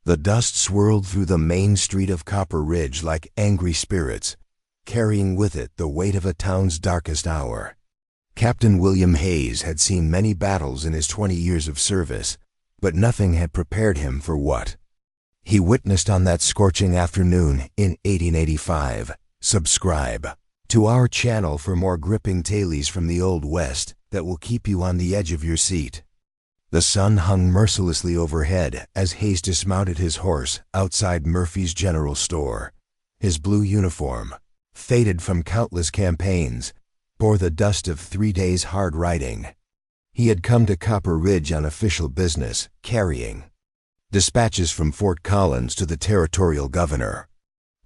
The dust swirled through the main street of Copper Ridge like angry spirits, carrying with it the weight of a town's darkest hour. Captain William Hayes had seen many battles in his 20 years of service, but nothing had prepared him for what he witnessed on that scorching afternoon in 1885. Subscribe to our channel for more gripping tales from the Old West that will keep you on the edge of your seat. The sun hung mercilessly overhead as Hayes dismounted his horse outside Murphy's General Store. His blue uniform, faded from countless campaigns, bore the dust of 3 days' hard riding. He had come to Copper Ridge on official business, carrying dispatches from Fort Collins to the territorial governor.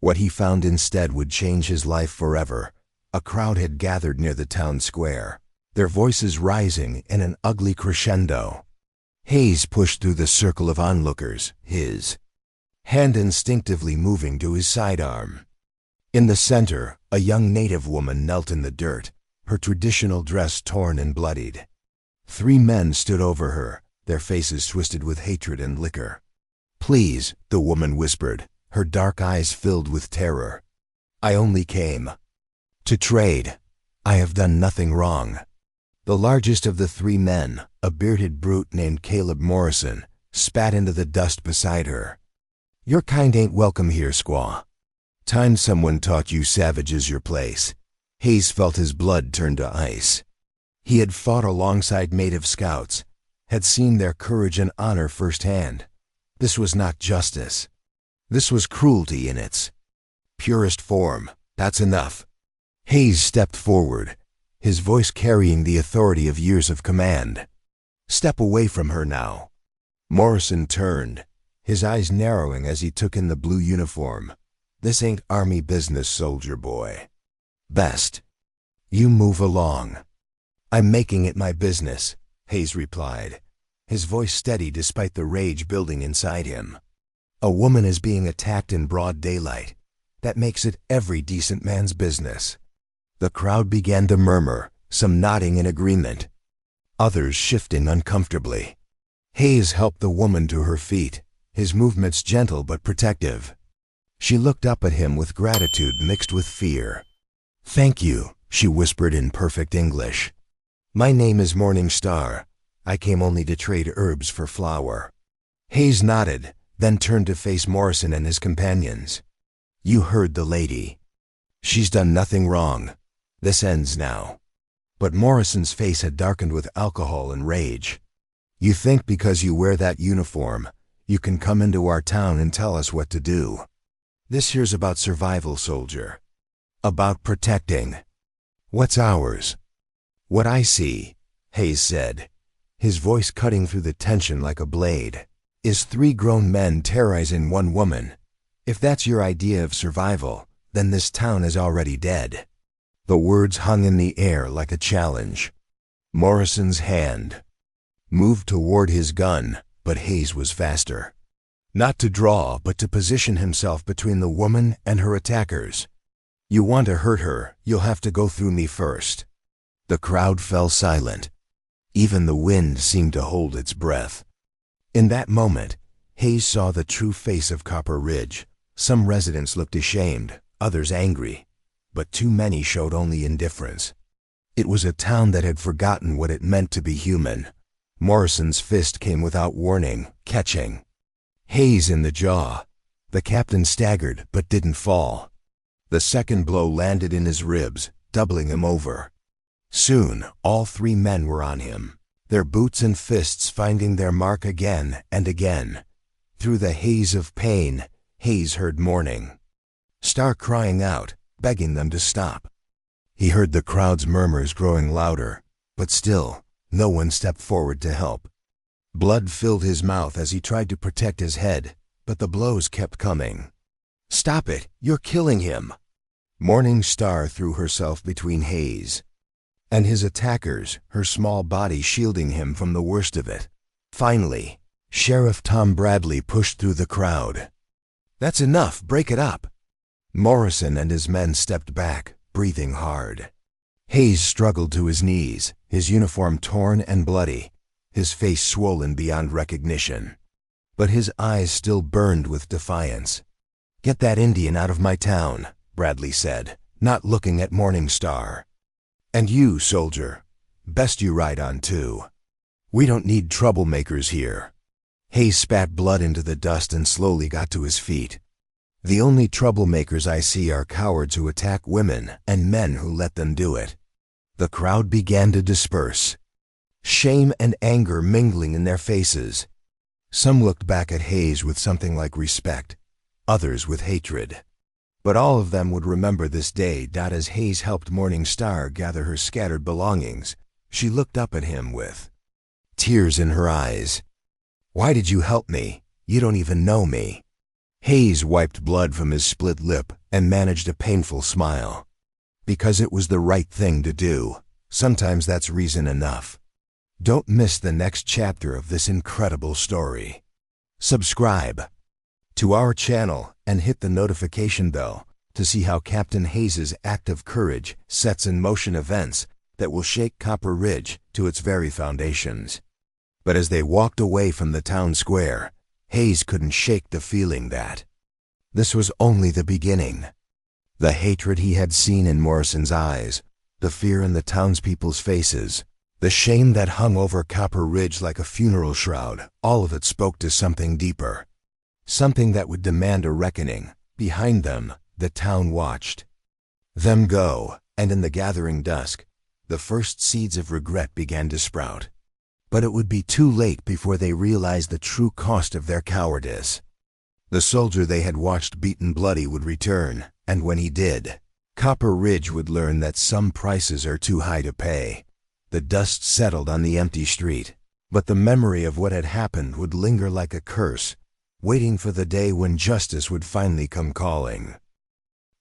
What he found instead would change his life forever. A crowd had gathered near the town square, their voices rising in an ugly crescendo. Hayes pushed through the circle of onlookers, his hand instinctively moving to his sidearm. In the center, a young native woman knelt in the dirt, her traditional dress torn and bloodied. 3 men stood over her, their faces twisted with hatred and liquor. "Please," the woman whispered, her dark eyes filled with terror. "I only came to trade. I have done nothing wrong." The largest of the 3 men, a bearded brute named Caleb Morrison, spat into the dust beside her. "Your kind ain't welcome here, squaw. Time someone taught you savages your place." Hayes felt his blood turn to ice. He had fought alongside native scouts, had seen their courage and honor firsthand. This was not justice. This was cruelty in its purest form. "That's enough." Hayes stepped forward, his voice carrying the authority of years of command. "Step away from her now." Morrison turned, his eyes narrowing as he took in the blue uniform. "This ain't army business, soldier boy. Best you move along." "I'm making it my business," Hayes replied, his voice steady despite the rage building inside him. "A woman is being attacked in broad daylight. That makes it every decent man's business." The crowd began to murmur, some nodding in agreement, others shifting uncomfortably. Hayes helped the woman to her feet, his movements gentle but protective. She looked up at him with gratitude mixed with fear. "Thank you," she whispered in perfect English. "My name is Morning Star. I came only to trade herbs for flour." Hayes nodded, then turned to face Morrison and his companions. "You heard the lady. She's done nothing wrong. This ends now." But Morrison's face had darkened with alcohol and rage. "You think because you wear that uniform, you can come into our town and tell us what to do. This here's about survival, soldier. About protecting what's ours." "What I see," Hayes said, his voice cutting through the tension like a blade, "is 3 grown men terrorizing 1 woman. If that's your idea of survival, then this town is already dead." The words hung in the air like a challenge. Morrison's hand moved toward his gun, but Hayes was faster. Not to draw, but to position himself between the woman and her attackers. "You want to hurt her, you'll have to go through me first." The crowd fell silent. Even the wind seemed to hold its breath. In that moment, Hayes saw the true face of Copper Ridge. Some residents looked ashamed, others angry, but too many showed only indifference. It was a town that had forgotten what it meant to be human. Morrison's fist came without warning, catching Hayes in the jaw. The captain staggered but didn't fall. The second blow landed in his ribs, doubling him over. Soon, all 3 men were on him, their boots and fists finding their mark again and again. Through the haze of pain, Hayes heard Morning Star crying out, begging them to stop. He heard the crowd's murmurs growing louder, but still, no one stepped forward to help. Blood filled his mouth as he tried to protect his head, but the blows kept coming. "Stop it! You're killing him!" Morning Star threw herself between Hayes and his attackers, her small body shielding him from the worst of it. Finally, Sheriff Tom Bradley pushed through the crowd. "That's enough! Break it up!" Morrison and his men stepped back, breathing hard. Hayes struggled to his knees, his uniform torn and bloody, his face swollen beyond recognition. but his eyes still burned with defiance. "Get that Indian out of my town," Bradley said, not looking at Morningstar. "And you, soldier, best you ride on too. We don't need troublemakers here." Hayes spat blood into the dust and slowly got to his feet. "The only troublemakers I see are cowards who attack women and men who let them do it." The crowd began to disperse, shame and anger mingling in their faces. Some looked back at Hayes with something like respect, others with hatred. But all of them would remember this day. As Hayes helped Morningstar gather her scattered belongings, she looked up at him with tears in her eyes. "Why did you help me? You don't even know me." Hayes wiped blood from his split lip and managed a painful smile. "Because it was the right thing to do. Sometimes that's reason enough." Don't miss the next chapter of this incredible story. Subscribe to our channel and hit the notification bell to see how Captain Hayes' act of courage sets in motion events that will shake Copper Ridge to its very foundations. But as they walked away from the town square, Hayes couldn't shake the feeling that this was only the beginning. The hatred he had seen in Morrison's eyes, the fear in the townspeople's faces, the shame that hung over Copper Ridge like a funeral shroud, all of it spoke to something deeper. Something that would demand a reckoning. Behind them, the town watched them go, and in the gathering dusk, the first seeds of regret began to sprout. But it would be too late before they realized the true cost of their cowardice. The soldier they had watched beaten bloody would return, and when he did, Copper Ridge would learn that some prices are too high to pay. The dust settled on the empty street, but the memory of what had happened would linger like a curse, waiting for the day when justice would finally come calling.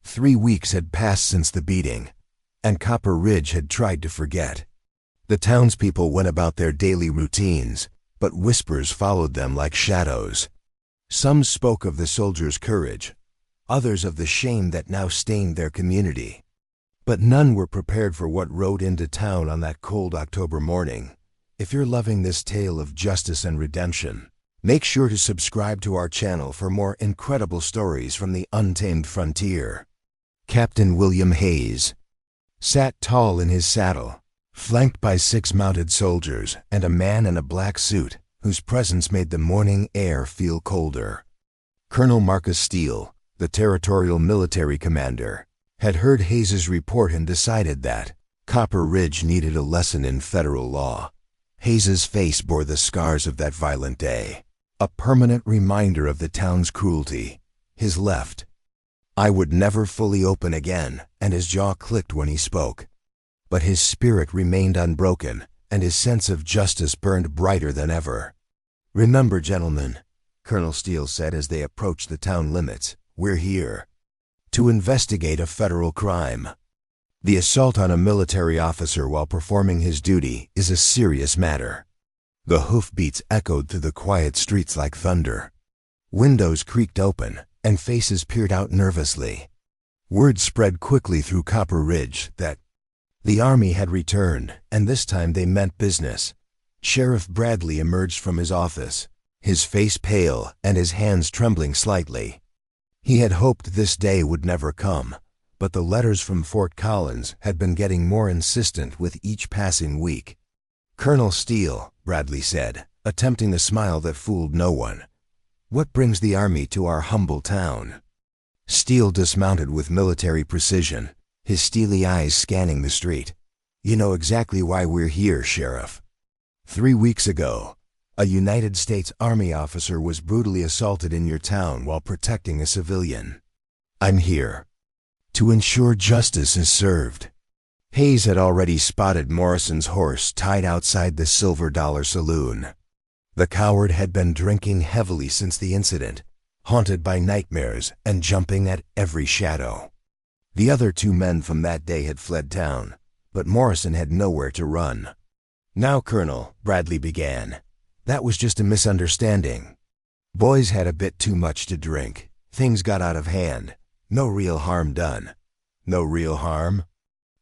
3 weeks had passed since the beating, and Copper Ridge had tried to forget. The townspeople went about their daily routines, but whispers followed them like shadows. Some spoke of the soldiers' courage, others of the shame that now stained their community. But none were prepared for what rode into town on that cold October morning. If you're loving this tale of justice and redemption, make sure to subscribe to our channel for more incredible stories from the untamed frontier. Captain William Hayes sat tall in his saddle, flanked by 6 mounted soldiers and a man in a black suit whose presence made the morning air feel colder. Colonel Marcus Steele, the territorial military commander, had heard Hayes' report and decided that Copper Ridge needed a lesson in federal law. Hayes' face bore the scars of that violent day, a permanent reminder of the town's cruelty. His left eye would never fully open again, and his jaw clicked when he spoke. But his spirit remained unbroken, and his sense of justice burned brighter than ever. "Remember, gentlemen," Colonel Steele said as they approached the town limits, "we're here to investigate a federal crime. The assault on a military officer while performing his duty is a serious matter." The hoofbeats echoed through the quiet streets like thunder. Windows creaked open, and faces peered out nervously. Word spread quickly through Copper Ridge that the army had returned, and this time they meant business. Sheriff Bradley emerged from his office, his face pale and his hands trembling slightly. He had hoped this day would never come, but the letters from Fort Collins had been getting more insistent with each passing week. "Colonel Steele," Bradley said, attempting the smile that fooled no one, "what brings the army to our humble town?" Steele dismounted with military precision, his steely eyes scanning the street. "You know exactly why we're here, Sheriff. 3 weeks ago, a United States Army officer was brutally assaulted in your town while protecting a civilian. I'm here to ensure justice is served." Hayes had already spotted Morrison's horse tied outside the Silver Dollar Saloon. The coward had been drinking heavily since the incident, haunted by nightmares and jumping at every shadow. The other 2 men from that day had fled town, but Morrison had nowhere to run. "Now, Colonel," Bradley began, "that was just a misunderstanding. Boys had a bit too much to drink. Things got out of hand. No real harm done." "No real harm?"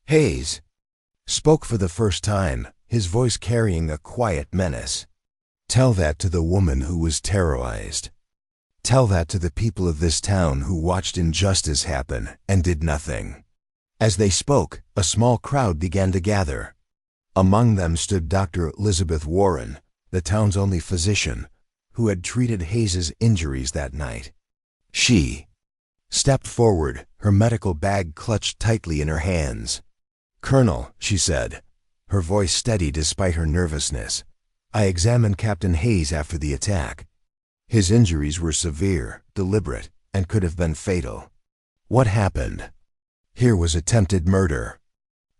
Hayes spoke for the first time, his voice carrying a quiet menace. Tell that to the woman who was terrorized. Tell that to the people of this town who watched injustice happen and did nothing." As they spoke, a small crowd began to gather. Among them stood Dr. Elizabeth Warren, the town's only physician, who had treated Hayes's injuries that night. She stepped forward, her medical bag clutched tightly in her hands. "Colonel," she said, her voice steady despite her nervousness, "I examined Captain Hayes after the attack. His injuries were severe, deliberate, and could have been fatal. What happened? Here was attempted murder."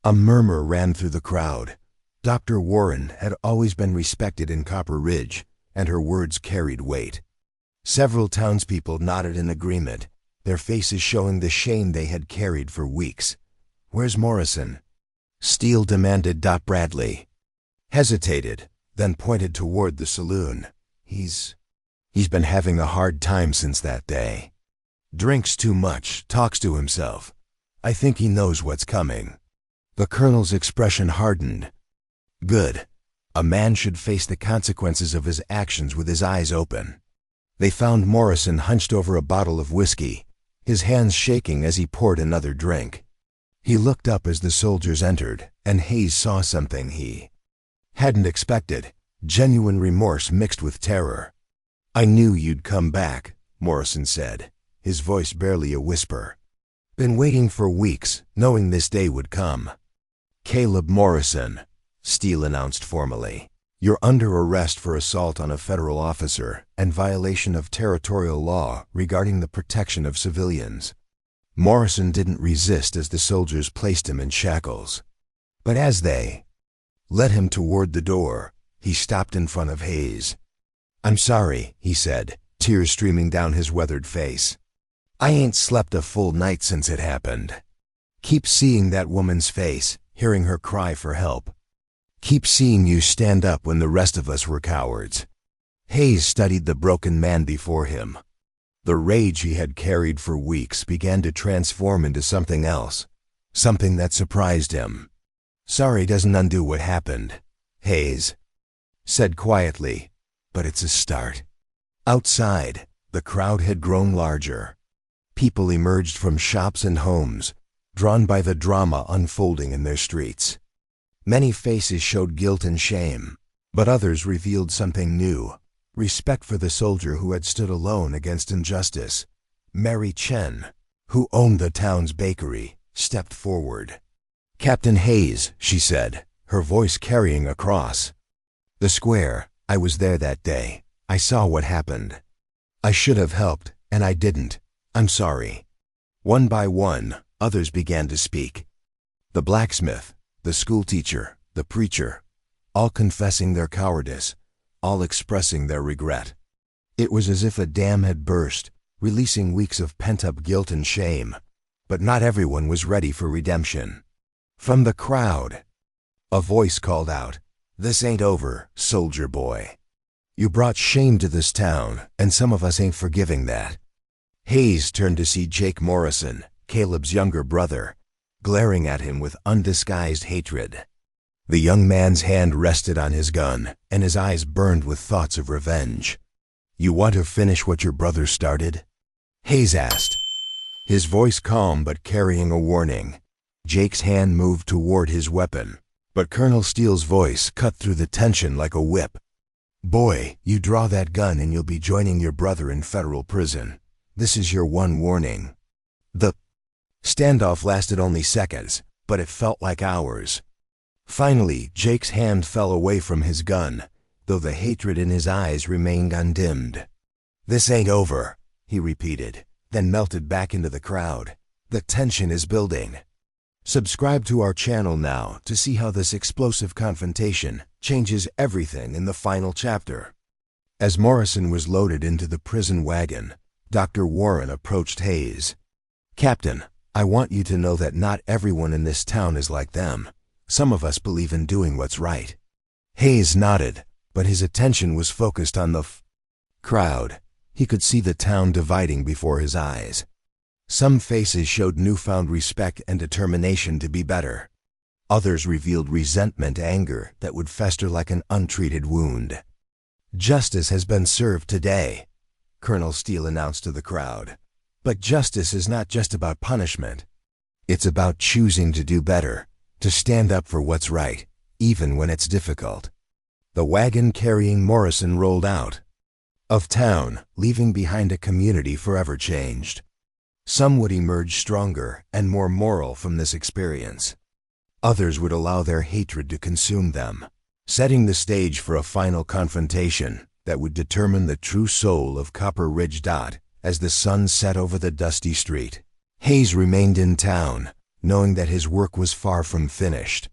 A murmur ran through the crowd. Dr. Warren had always been respected in Copper Ridge, and her words carried weight. Several townspeople nodded in agreement, their faces showing the shame they had carried for weeks. "Where's Morrison?" Steele demanded. Bradley hesitated, then pointed toward the saloon. He's been having a hard time since that day. Drinks too much, talks to himself. I think he knows what's coming." The colonel's expression hardened. "Good. A man should face the consequences of his actions with his eyes open." They found Morrison hunched over a bottle of whiskey, his hands shaking as he poured another drink. He looked up as the soldiers entered, and Hayes saw something he hadn't expected, genuine remorse mixed with terror. "I knew you'd come back," Morrison said, his voice barely a whisper. "Been waiting for weeks, knowing this day would come." "Caleb Morrison," Steele announced formally, "you're under arrest for assault on a federal officer and violation of territorial law regarding the protection of civilians." Morrison didn't resist as the soldiers placed him in shackles. But as they led him toward the door, he stopped in front of Hayes. "I'm sorry," he said, tears streaming down his weathered face. "I ain't slept a full night since it happened. Keep seeing that woman's face, hearing her cry for help. Keep seeing you stand up when the rest of us were cowards." Hayes studied the broken man before him. The rage he had carried for weeks began to transform into something else, something that surprised him. "Sorry doesn't undo what happened," Hayes said quietly, "but it's a start." Outside, the crowd had grown larger. People emerged from shops and homes, drawn by the drama unfolding in their streets. Many faces showed guilt and shame, but others revealed something new: respect for the soldier who had stood alone against injustice. Mary Chen, who owned the town's bakery, stepped forward. "Captain Hayes," she said, her voice carrying across the square, "I was there that day. I saw what happened. I should have helped, and I didn't. I'm sorry." One by one, others began to speak. The blacksmith, the schoolteacher, the preacher, all confessing their cowardice, all expressing their regret. It was as if a dam had burst, releasing weeks of pent-up guilt and shame, but not everyone was ready for redemption. From the crowd, a voice called out, "This ain't over, soldier boy. You brought shame to this town, and some of us ain't forgiving that." Hayes turned to see Jake Morrison, Caleb's younger brother, glaring at him with undisguised hatred. The young man's hand rested on his gun, and his eyes burned with thoughts of revenge. "You want to finish what your brother started?" Hayes asked, his voice calm but carrying a warning. Jake's hand moved toward his weapon, but Colonel Steele's voice cut through the tension like a whip. "Boy, you draw that gun and you'll be joining your brother in federal prison. This is your one warning." The standoff lasted only seconds, but it felt like hours. Finally, Jake's hand fell away from his gun, though the hatred in his eyes remained undimmed. "This ain't over," he repeated, then melted back into the crowd. "The tension is building." Subscribe to our channel now to see how this explosive confrontation changes everything in the final chapter. As Morrison was loaded into the prison wagon, Dr. Warren approached Hayes. "Captain, I want you to know that not everyone in this town is like them. Some of us believe in doing what's right." Hayes nodded, but his attention was focused on the crowd. He could see the town dividing before his eyes. Some faces showed newfound respect and determination to be better. Others revealed resentment, anger that would fester like an untreated wound. "Justice has been served today," Colonel Steele announced to the crowd. But justice is not just about punishment. It's about choosing to do better, to stand up for what's right, even when it's difficult. The wagon carrying Morrison rolled out of town, leaving behind a community forever changed. Some would emerge stronger and more moral from this experience. Others would allow their hatred to consume them, setting the stage for a final confrontation that would determine the true soul of Copper Ridge. As the sun set over the dusty street, Hayes remained in town, knowing that his work was far from finished.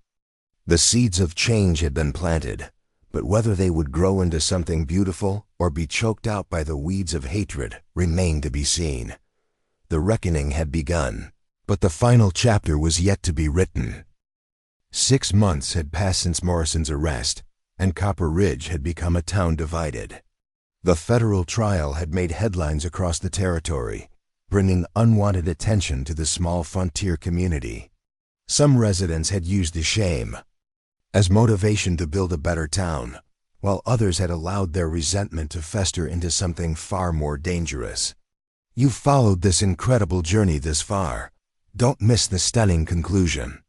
The seeds of change had been planted, but whether they would grow into something beautiful or be choked out by the weeds of hatred remained to be seen. The reckoning had begun, but the final chapter was yet to be written. 6 months had passed since Morrison's arrest, and Copper Ridge had become a town divided. The federal trial had made headlines across the territory, bringing unwanted attention to the small frontier community. Some residents had used the shame as motivation to build a better town, while others had allowed their resentment to fester into something far more dangerous. You've followed this incredible journey this far. Don't miss the stunning conclusion.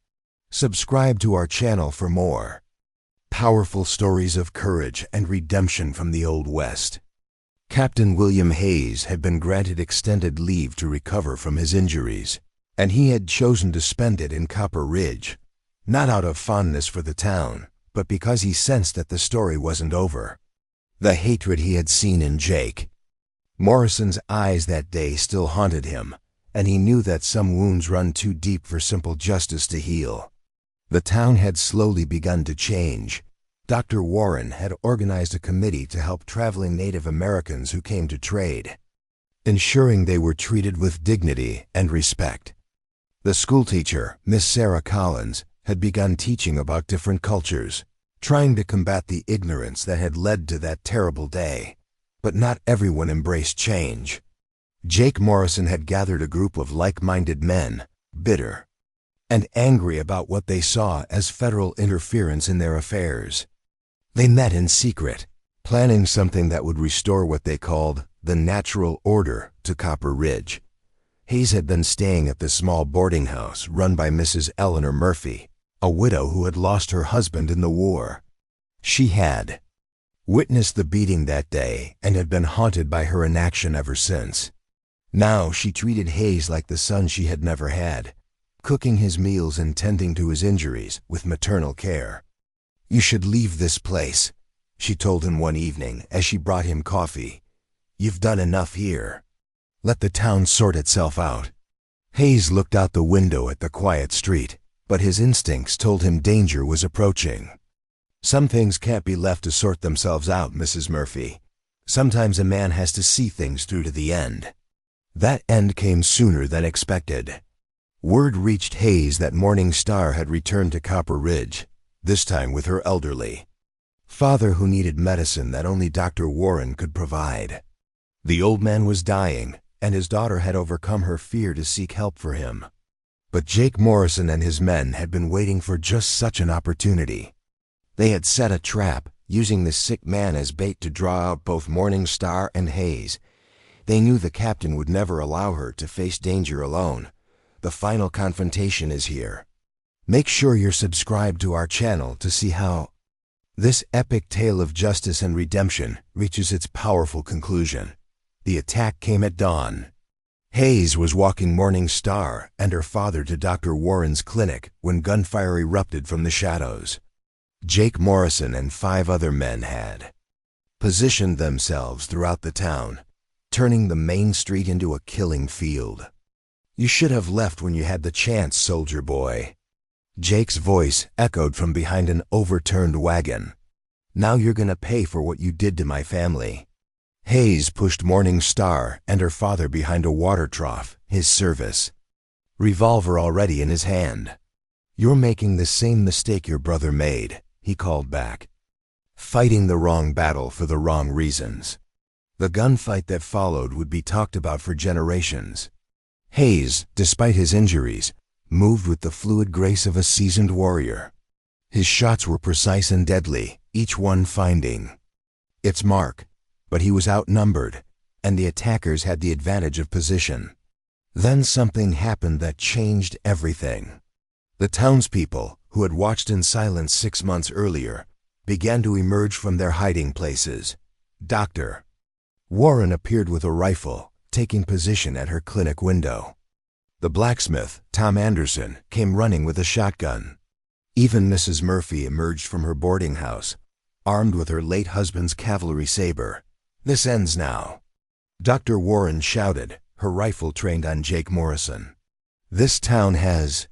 Subscribe to our channel for more powerful stories of courage and redemption from the Old West. Captain William Hayes had been granted extended leave to recover from his injuries, and he had chosen to spend it in Copper Ridge, not out of fondness for the town, but because he sensed that the story wasn't over. The hatred he had seen in Jake Morrison's eyes that day still haunted him, and he knew that some wounds run too deep for simple justice to heal. The town had slowly begun to change. Dr. Warren had organized a committee to help traveling Native Americans who came to trade, ensuring they were treated with dignity and respect. The schoolteacher, Miss Sarah Collins, had begun teaching about different cultures, trying to combat the ignorance that had led to that terrible day. But not everyone embraced change. Jake Morrison had gathered a group of like-minded men, bitter and angry about what they saw as federal interference in their affairs. They met in secret, planning something that would restore what they called the natural order to Copper Ridge. Hayes had been staying at the small boarding house run by Mrs. Eleanor Murphy, a widow who had lost her husband in the war. She had witnessed the beating that day and had been haunted by her inaction ever since. Now she treated Hayes like the son she had never had, cooking his meals and tending to his injuries with maternal care. "You should leave this place," she told him one evening as she brought him coffee. "You've done enough here. Let the town sort itself out." Hayes looked out the window at the quiet street, but his instincts told him danger was approaching. "Some things can't be left to sort themselves out, Mrs. Murphy. Sometimes a man has to see things through to the end." That end came sooner than expected. Word reached Hayes that Morning Star had returned to Copper Ridge, this time with her elderly father who needed medicine that only Dr. Warren could provide. The old man was dying, and his daughter had overcome her fear to seek help for him. But Jake Morrison and his men had been waiting for just such an opportunity. They had set a trap, using the sick man as bait to draw out both Morning Star and Hayes. They knew the captain would never allow her to face danger alone. The final confrontation is here. Make sure you're subscribed to our channel to see how this epic tale of justice and redemption reaches its powerful conclusion. The attack came at dawn. Hayes was walking Morning Star and her father to Dr. Warren's clinic when gunfire erupted from the shadows. Jake Morrison and 5 other men had positioned themselves throughout the town, turning the main street into a killing field. "You should have left when you had the chance, soldier boy." Jake's voice echoed from behind an overturned wagon. "Now you're gonna pay for what you did to my family." Hayes pushed Morning Star and her father behind a water trough, his service revolver already in his hand. "You're making the same mistake your brother made," he called back. "Fighting the wrong battle for the wrong reasons." The gunfight that followed would be talked about for generations. Hayes, despite his injuries, moved with the fluid grace of a seasoned warrior. His shots were precise and deadly, each one finding its mark, but he was outnumbered, and the attackers had the advantage of position. Then something happened that changed everything. The townspeople, who had watched in silence 6 months earlier, began to emerge from their hiding places. Dr. Warren appeared with a rifle, taking position at her clinic window. The blacksmith, Tom Anderson, came running with a shotgun. Even Mrs. Murphy emerged from her boarding house, armed with her late husband's cavalry saber. "This ends now," Dr. Warren shouted, her rifle trained on Jake Morrison. "This town has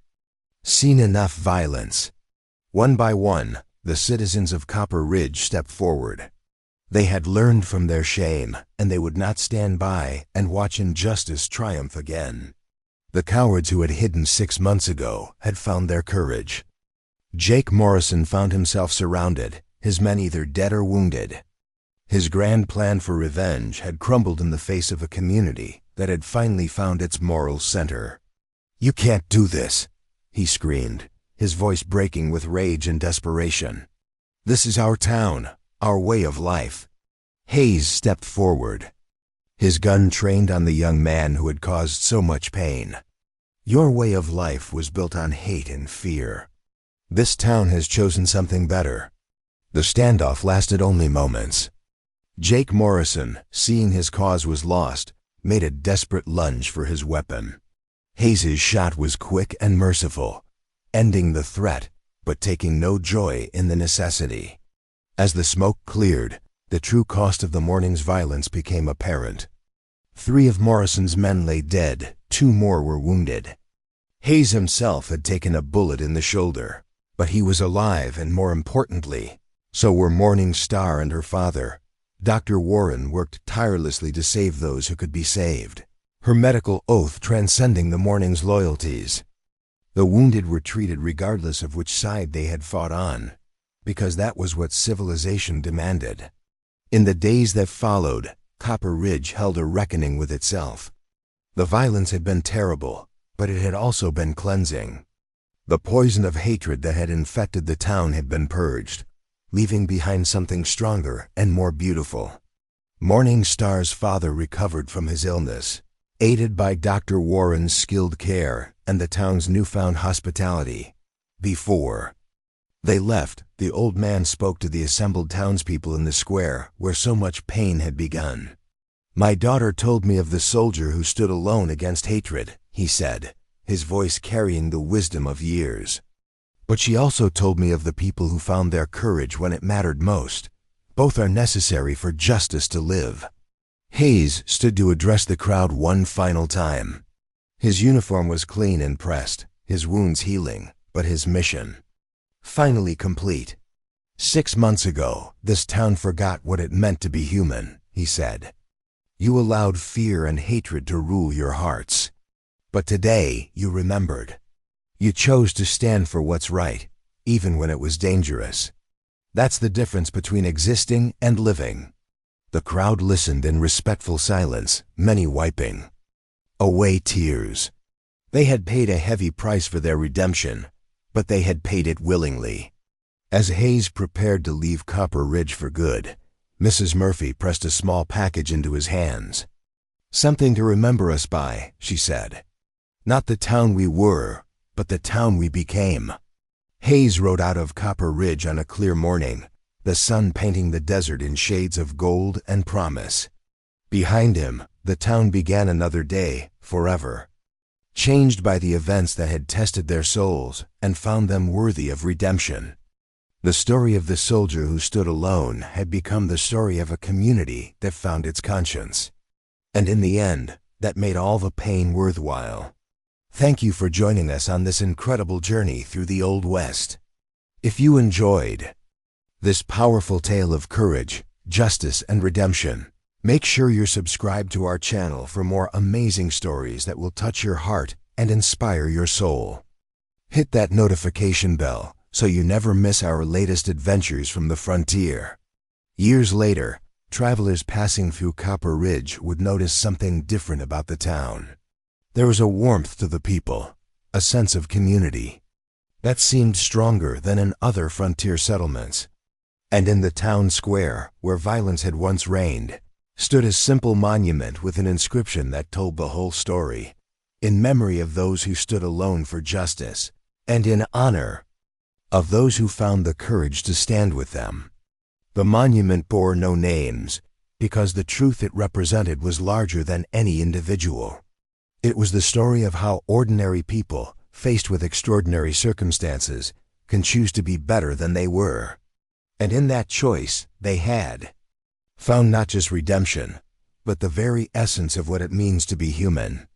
seen enough violence." One by one, the citizens of Copper Ridge stepped forward. They had learned from their shame, and they would not stand by and watch injustice triumph again. The cowards who had hidden 6 months ago had found their courage. Jake Morrison found himself surrounded, his men either dead or wounded. His grand plan for revenge had crumbled in the face of a community that had finally found its moral center. "You can't do this," he screamed, his voice breaking with rage and desperation. "This is our town, our way of life." Hayes stepped forward, his gun trained on the young man who had caused so much pain. "Your way of life was built on hate and fear. This town has chosen something better." The standoff lasted only moments. Jake Morrison, seeing his cause was lost, made a desperate lunge for his weapon. Hayes's shot was quick and merciful, ending the threat, but taking no joy in the necessity. As the smoke cleared, the true cost of the morning's violence became apparent. 3 of Morrison's men lay dead, 2 more were wounded. Hayes himself had taken a bullet in the shoulder, but he was alive, and more importantly, so were Morning Star and her father. Dr. Warren worked tirelessly to save those who could be saved, her medical oath transcending the morning's loyalties. The wounded were treated regardless of which side they had fought on, because that was what civilization demanded. In the days that followed, Copper Ridge held a reckoning with itself. The violence had been terrible, but it had also been cleansing. The poison of hatred that had infected the town had been purged, leaving behind something stronger and more beautiful. Morning Star's father recovered from his illness, aided by Dr. Warren's skilled care and the town's newfound hospitality. Before they left, the old man spoke to the assembled townspeople in the square where so much pain had begun. "My daughter told me of the soldier who stood alone against hatred," he said, his voice carrying the wisdom of years. "But she also told me of the people who found their courage when it mattered most. Both are necessary for justice to live." Hayes stood to address the crowd one final time. His uniform was clean and pressed, his wounds healing, but his mission finally complete. 6 months ago, this town forgot what it meant to be human, he said. You allowed fear and hatred to rule your hearts. But today, you remembered. You chose to stand for what's right, even when it was dangerous. That's the difference between existing and living. The crowd listened in respectful silence, many wiping away tears. They had paid a heavy price for their redemption, but they had paid it willingly. As Hayes prepared to leave Copper Ridge for good, Mrs. Murphy pressed a small package into his hands. "Something to remember us by," she said. "Not the town we were, but the town we became." Hayes rode out of Copper Ridge on a clear morning, the sun painting the desert in shades of gold and promise. Behind him, the town began another day, forever, changed by the events that had tested their souls and found them worthy of redemption. The story of the soldier who stood alone had become the story of a community that found its conscience. And in the end, that made all the pain worthwhile. Thank you for joining us on this incredible journey through the Old West. If you enjoyed this powerful tale of courage, justice, and redemption, make sure you're subscribed to our channel for more amazing stories that will touch your heart and inspire your soul. Hit that notification bell so you never miss our latest adventures from the frontier. Years later, travelers passing through Copper Ridge would notice something different about the town. There was a warmth to the people, a sense of community, that seemed stronger than in other frontier settlements. And in the town square, where violence had once reigned, stood a simple monument with an inscription that told the whole story, in memory of those who stood alone for justice, and in honor of those who found the courage to stand with them. The monument bore no names, because the truth it represented was larger than any individual. It was the story of how ordinary people, faced with extraordinary circumstances, can choose to be better than they were. And in that choice, they had found not just redemption, but the very essence of what it means to be human.